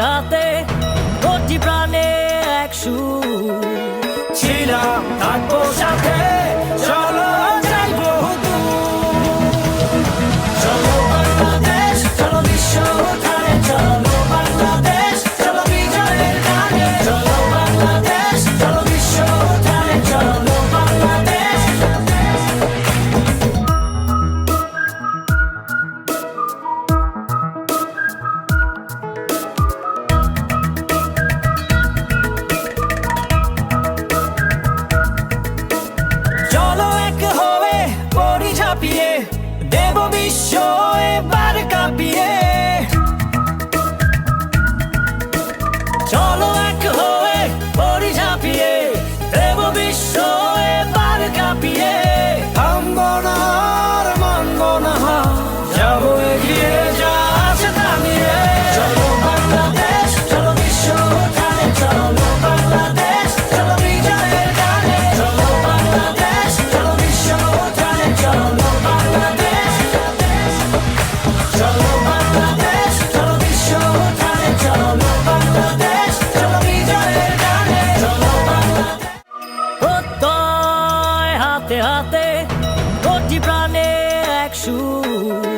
হাতে কোটি প্রাণে এক সুর ছিলাম থাকবো সাথে, চলো যাইবো দূর। চলো বাংলাদেশ, চলো বিশ্ব উঠানে, চলো বাংলাদেশ, চলো বিজয়ের গানে। চলো বাংলাদেশ, চলো বিশ্ব উঠানে, চলো বাংলাদেশ। চলো এক হয়ে পড়ি ঝাঁপিয়ে, দেব বিশ্ব এবার কাঁপিয়ে। চলো এক হয়ে পড়ি ঝাঁপিয়ে, দেব বিশ্ব এবার কাঁপিয়ে। থামবো না আর মানবো না হার, যাবো এগিয়ে যা আছে তা নিয়ে। চলো বাংলাদেশ, চলো বিশ্ব উঠানে, চলো বাংলাদেশ, চলো বিজয়ের গানে। চলো বাংলাদেশ, চলো বিশ্ব উঠানে, চলো বাংলাদেশ। চলো বাংলাদেশ, চলো বিশ্ব উঠানে, চলো বাংলাদেশ, চলো বিজয়ের গানে। চলো বাংলাদেশ। প্রত্যয় হাতে হাতে কোটি প্রাণে এক সুর